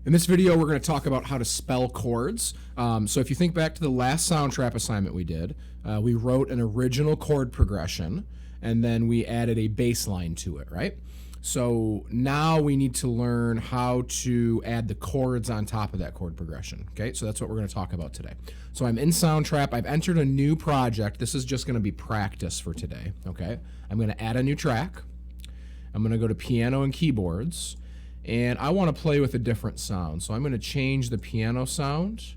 In this video, we're going to talk about how to spell chords. So if you think back to the last Soundtrap assignment we did, we wrote an original chord progression, and then we added a bass line to it, right? So now we need to learn how to add the chords on top of that chord progression, okay? So that's what we're going to talk about today. So I'm in Soundtrap. I've entered a new project. This is just going to be practice for today, okay? I'm going to add a new track. I'm going to go to piano and keyboards. And I want to play with a different sound. So I'm going to change the piano sound,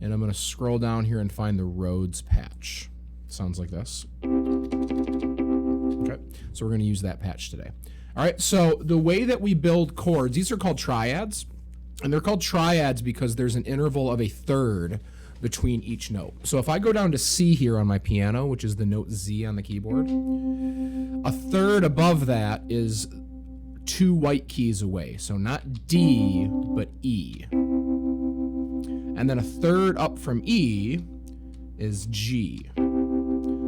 and I'm going to scroll down here and find the Rhodes patch. Sounds like this. Okay, so we're going to use that patch today. All right, so the way that we build chords, these are called triads, and they're called triads because there's an interval of a third between each note. So if I go down to C here on my piano, which is the note Z on the keyboard, a third above that is 2 white keys away. So not D, but E. And then a third up from E is G.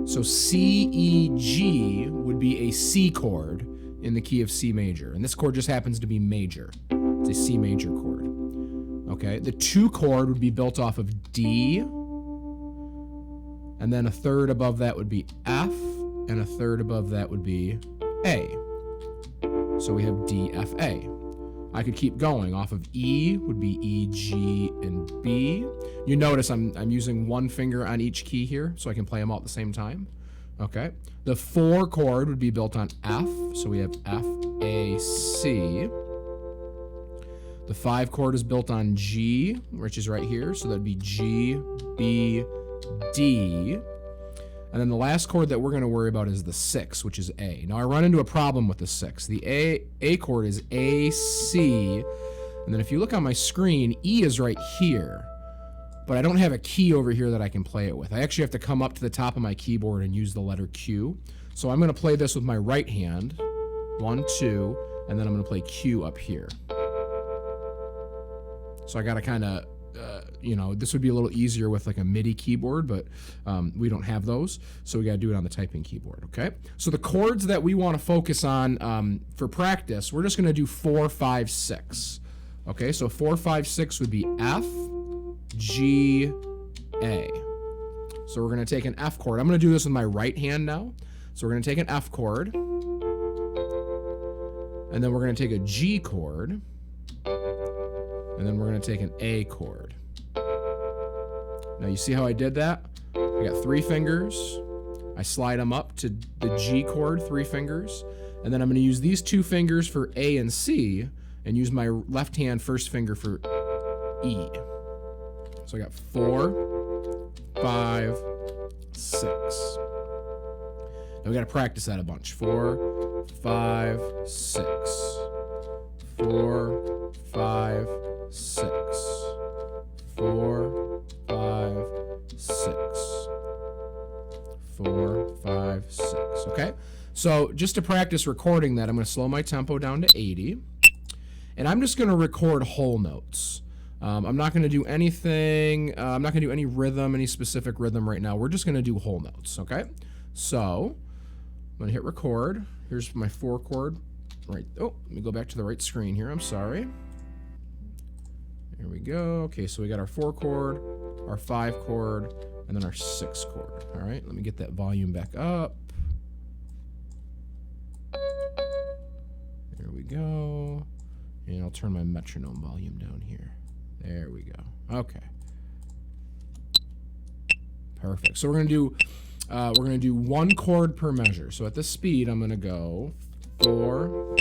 So C, E, G would be a C chord in the key of C major. And this chord just happens to be major. It's a C major chord. Okay, the 2 chord would be built off of D. And then a third above that would be F. And a third above that would be A. So we have D, F, A. I could keep going. Off of E would be E, G, and B. You notice I'm using one finger on each key here, so I can play them all at the same time. Okay. The 4 chord would be built on F, so we have F, A, C. The 5 chord is built on G, which is right here, so that'd be G, B, D. And then the last chord that we're going to worry about is the 6, which is A. Now I run into a problem with the 6. The A chord is A, C, and then if you look on my screen, E is right here, but I don't have a key over here that I can play it with. I actually have to come up to the top of my keyboard and use the letter Q. So I'm going to play this with my right hand, 1, 2, and then I'm going to play Q up here. So I got to kind of this would be a little easier with like a MIDI keyboard, but we don't have those, so we got to do it on the typing keyboard, okay? So the chords that we want to focus on for practice, we're just going to do 4, 5, 6, okay? So 4, 5, 6 would be F, G, A. So we're going to take an F chord. I'm going to do this with my right hand now. So we're going to take an F chord, and then we're going to take a G chord, and then we're going to take an A chord. Now you see how I did that? I got 3 fingers. I slide them up to the G chord, 3 fingers. And then I'm going to use these 2 fingers for A and C and use my left hand first finger for E. So I got 4, 5, 6. Now we got to practice that a bunch. 4, 5, 6. 4, 5, 6. 4, 5, 6. 4, 5, 6. Okay? So just to practice recording that, I'm going to slow my tempo down to 80. And I'm just going to record whole notes. I'm not going to do anything. I'm not going to do any rhythm, any specific rhythm right now. We're just going to do whole notes. Okay? So I'm going to hit record. Here's my 4 chord. Right. Oh, let me go back to the right screen here. I'm sorry. Here we go. Okay, so we got our 4 chord, our 5 chord, and then our 6 chord. All right, let me get that volume back up. There we go. And I'll turn my metronome volume down here. There we go. Okay. Perfect. So we're gonna do 1 chord per measure. So at this speed, I'm gonna go 4,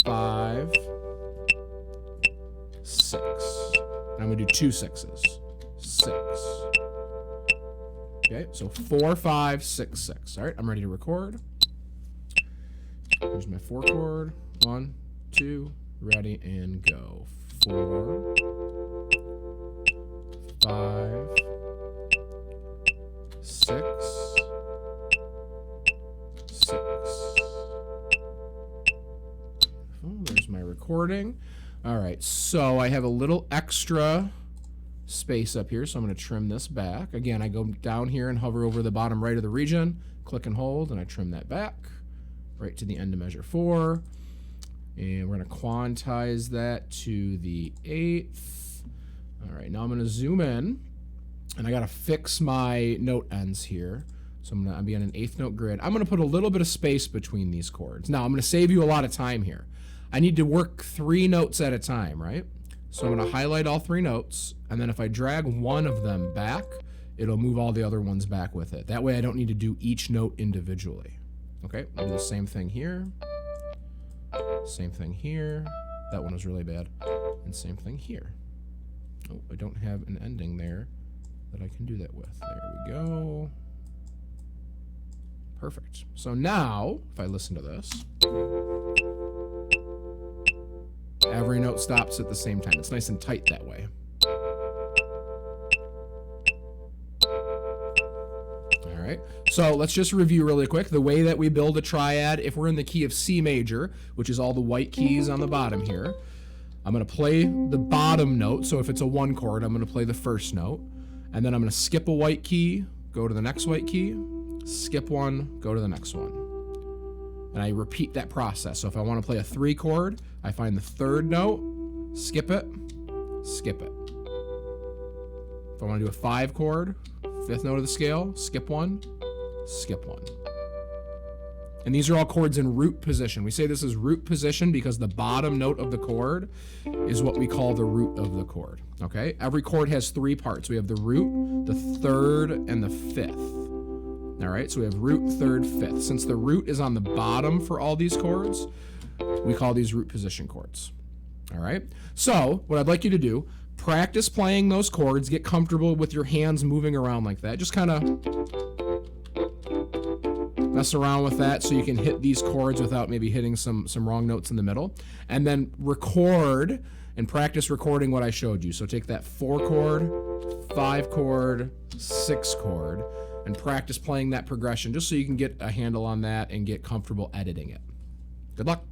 5, 6. And I'm gonna do 2 6s. 6. Okay, so 4, 5, 6, 6. All right, I'm ready to record. Here's my 4 chord. 1, 2, ready, and go. 4, 5, 6, 6. Oh, there's my recording. All right, so I have a little extra space up here, so I'm going to trim this back. Again, I go down here and hover over the bottom right of the region, click and hold, and I trim that back right to the end of measure 4. And we're going to quantize that to the 8th. All right, now I'm going to zoom in. And I got to fix my note ends here. So I'm going to be on an 8th note grid. I'm going to put a little bit of space between these chords. Now, I'm going to save you a lot of time here. I need to work 3 notes at a time, right? So I'm going to highlight all 3 notes. And then if I drag one of them back, it'll move all the other ones back with it. That way I don't need to do each note individually. Okay, I'll do the same thing here. Same thing here. That one was really bad. And same thing here. Oh, I don't have an ending there that I can do that with. There we go. Perfect. So now, if I listen to this, every note stops at the same time. It's nice and tight that way. All right. So let's just review really quick the way that we build a triad. If we're in the key of C major, which is all the white keys on the bottom here, I'm going to play the bottom note. So if it's a 1 chord, I'm going to play the first note. And then I'm going to skip a white key, go to the next white key, skip one, go to the next one. And I repeat that process. So if I want to play a 3 chord, I find the 3rd note, skip it, skip it. If I want to do a 5 chord, 5th note of the scale, skip one, skip one. And these are all chords in root position. We say this is root position because the bottom note of the chord is what we call the root of the chord. Okay? Every chord has 3 parts. We have the root, the 3rd, and the 5th. All right? So we have root, 3rd, 5th. Since the root is on the bottom for all these chords, we call these root position chords. All right? So what I'd like you to do, practice playing those chords, get comfortable with your hands moving around like that. Just kind of mess around with that so you can hit these chords without maybe hitting some wrong notes in the middle. And then record and practice recording what I showed you. So take that 4 chord, 5 chord, 6 chord, and practice playing that progression just so you can get a handle on that and get comfortable editing it. Good luck.